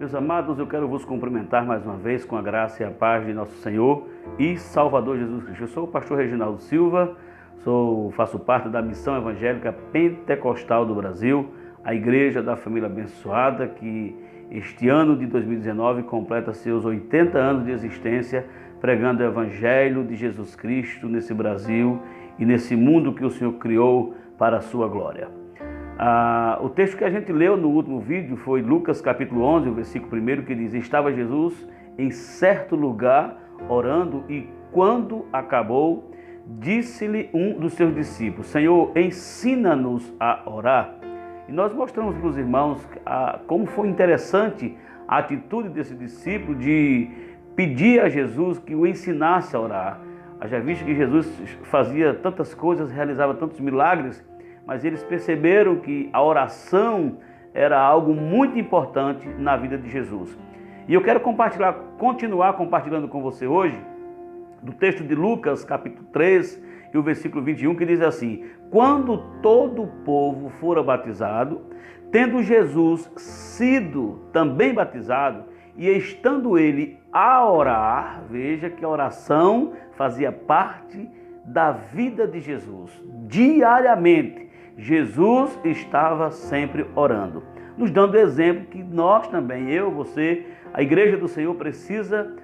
Meus amados, eu quero vos cumprimentar mais uma vez com a graça e a paz de nosso Senhor e Salvador Jesus Cristo. Eu sou o pastor Reginaldo Silva, faço parte da Missão Evangélica Pentecostal do Brasil, a Igreja da Família Abençoada, que este ano de 2019 completa seus 80 anos de existência, pregando o Evangelho de Jesus Cristo nesse Brasil e nesse mundo que o Senhor criou para a sua glória. O texto que a gente leu no último vídeo foi Lucas capítulo 11, o versículo 1, que diz: Estava Jesus em certo lugar orando e quando acabou, disse-lhe um dos seus discípulos: Senhor, ensina-nos a orar. E nós mostramos para os irmãos como foi interessante a atitude desse discípulo de pedir a Jesus que o ensinasse a orar. Já visto que Jesus fazia tantas coisas, realizava tantos milagres, mas eles perceberam que a oração era algo muito importante na vida de Jesus. E eu quero continuar compartilhando com você hoje, do texto de Lucas, capítulo 3, e o versículo 21, que diz assim: Quando todo o povo fora batizado, tendo Jesus sido também batizado, e estando ele a orar, veja que a oração fazia parte da vida de Jesus. Diariamente, Jesus estava sempre orando, nos dando exemplo que nós também, eu, você, a Igreja do Senhor precisa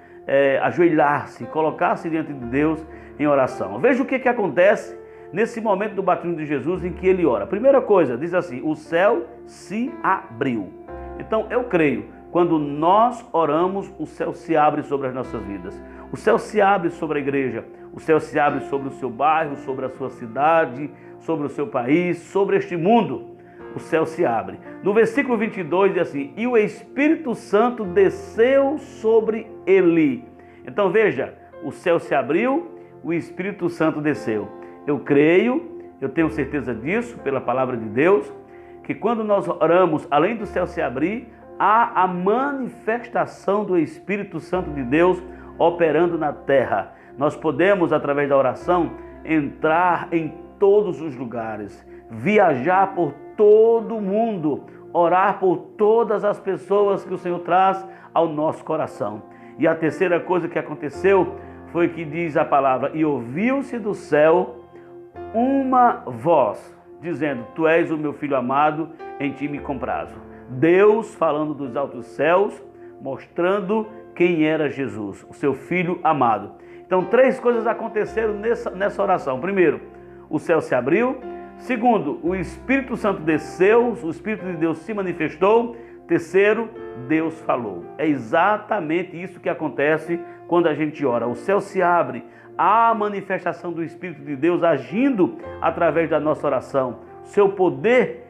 ajoelhar-se, colocar-se diante de Deus em oração. Veja o que acontece nesse momento do batismo de Jesus em que ele ora. Primeira coisa, diz assim: o céu se abriu. Então eu creio, quando nós oramos, o céu se abre sobre as nossas vidas. O céu se abre sobre a igreja, o céu se abre sobre o seu bairro, sobre a sua cidade, sobre o seu país, sobre este mundo. O céu se abre. No versículo 22 diz assim: E o Espírito Santo desceu sobre ele. Então veja, o céu se abriu, o Espírito Santo desceu. Eu creio, eu tenho certeza disso pela palavra de Deus, que quando nós oramos, além do céu se abrir, há a manifestação do Espírito Santo de Deus operando na terra. Nós podemos, através da oração, entrar em todos os lugares, viajar por todo o mundo, orar por todas as pessoas que o Senhor traz ao nosso coração. E a terceira coisa que aconteceu foi que diz a palavra: E ouviu-se do céu uma voz, dizendo: Tu és o meu filho amado, em ti me comprazo. Deus falando dos altos céus, mostrando quem era Jesus, o seu filho amado. Então, três coisas aconteceram nessa oração. Primeiro, o céu se abriu. Segundo, o Espírito Santo desceu, o Espírito de Deus se manifestou. Terceiro, Deus falou. É exatamente isso que acontece quando a gente ora. O céu se abre, há a manifestação do Espírito de Deus agindo através da nossa oração. Seu poder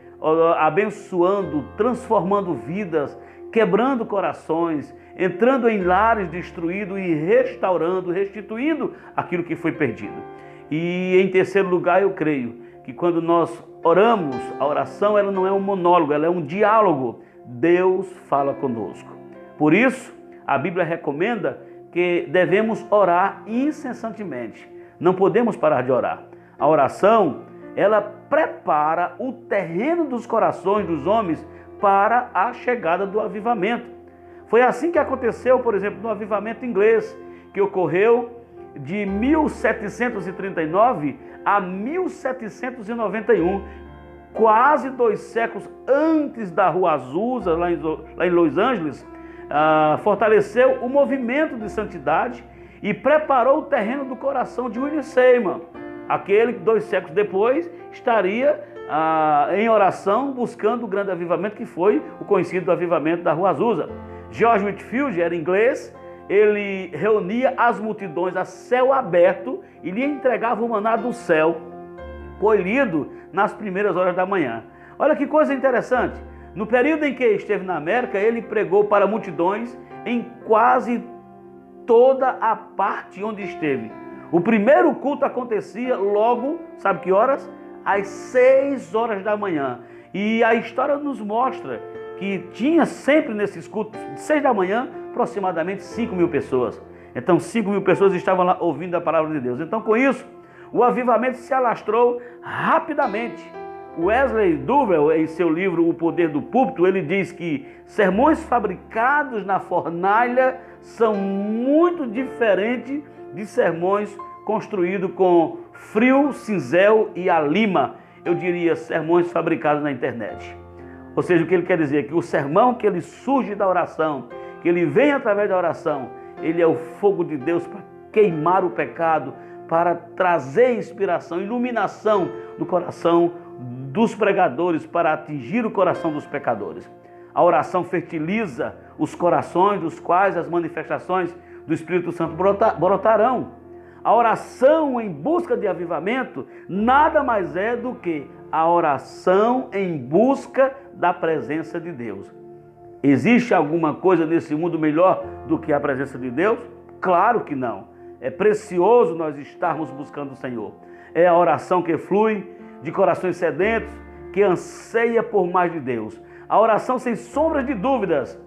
abençoando, transformando vidas, quebrando corações, entrando em lares destruídos e restaurando, restituindo aquilo que foi perdido. E em terceiro lugar, eu creio que quando nós oramos, a oração ela não é um monólogo, ela é um diálogo. Deus fala conosco. Por isso, a Bíblia recomenda que devemos orar incessantemente. Não podemos parar de orar. A oração, ela prepara o terreno dos corações dos homens para a chegada do avivamento. Foi assim que aconteceu, por exemplo, no avivamento inglês, que ocorreu de 1739 a 1791, quase 2 séculos antes da Rua Azusa, lá em Los Angeles. Fortaleceu o movimento de santidade e preparou o terreno do coração de William Seymour, aquele que 2 séculos depois estaria em oração buscando o grande avivamento que foi o conhecido avivamento da Rua Azusa. George Whitefield era inglês, ele reunia as multidões a céu aberto e lhe entregava o maná do céu, colhido nas primeiras horas da manhã. Olha que coisa interessante, no período em que esteve na América, ele pregou para multidões em quase toda a parte onde esteve. O primeiro culto acontecia logo, sabe que horas? Às 6 horas da manhã. E a história nos mostra que tinha sempre nesses cultos, de 6 da manhã, aproximadamente 5.000 pessoas. Então 5.000 pessoas estavam lá ouvindo a palavra de Deus. Então com isso, o avivamento se alastrou rapidamente. Wesley Duvel, em seu livro O Poder do Púlpito, ele diz que sermões fabricados na fornalha são muito diferentes de sermões construídos com frio, cinzel e a lima. Eu diria sermões fabricados na internet. Ou seja, o que ele quer dizer é que o sermão que ele surge da oração, que ele vem através da oração, ele é o fogo de Deus para queimar o pecado, para trazer inspiração, iluminação do coração dos pregadores, para atingir o coração dos pecadores. A oração fertiliza os corações, dos quais as manifestações do Espírito Santo brotarão. A oração em busca de avivamento nada mais é do que a oração em busca da presença de Deus. Existe alguma coisa nesse mundo melhor do que a presença de Deus? Claro que não. É precioso nós estarmos buscando o Senhor. É a oração que flui de corações sedentos, que anseia por mais de Deus. A oração, sem sombra de dúvidas,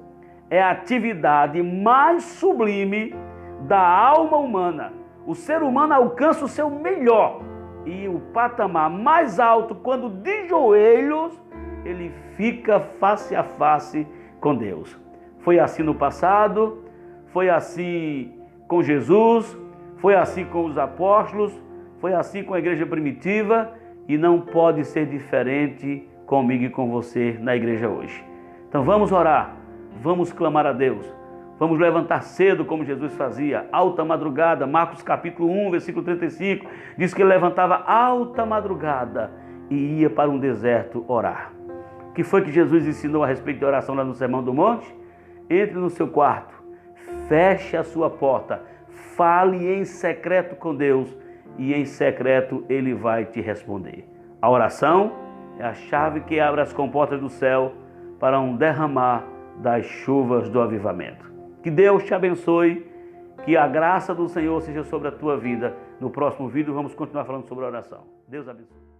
é a atividade mais sublime da alma humana. O ser humano alcança o seu melhor e o patamar mais alto quando de joelhos ele fica face a face com Deus. Foi assim no passado, foi assim com Jesus, foi assim com os apóstolos, foi assim com a igreja primitiva e não pode ser diferente comigo e com você na igreja hoje. Então vamos orar, vamos clamar a Deus, vamos levantar cedo como Jesus fazia, alta madrugada. Marcos capítulo 1, versículo 35, diz que ele levantava alta madrugada e ia para um deserto orar. O que foi que Jesus ensinou a respeito de oração lá no Sermão do Monte? Entre no seu quarto, feche a sua porta, fale em secreto com Deus e em secreto Ele vai te responder. A oração é a chave que abre as comportas do céu para um derramar das chuvas do avivamento. Que Deus te abençoe, que a graça do Senhor seja sobre a tua vida. No próximo vídeo vamos continuar falando sobre a oração. Deus abençoe.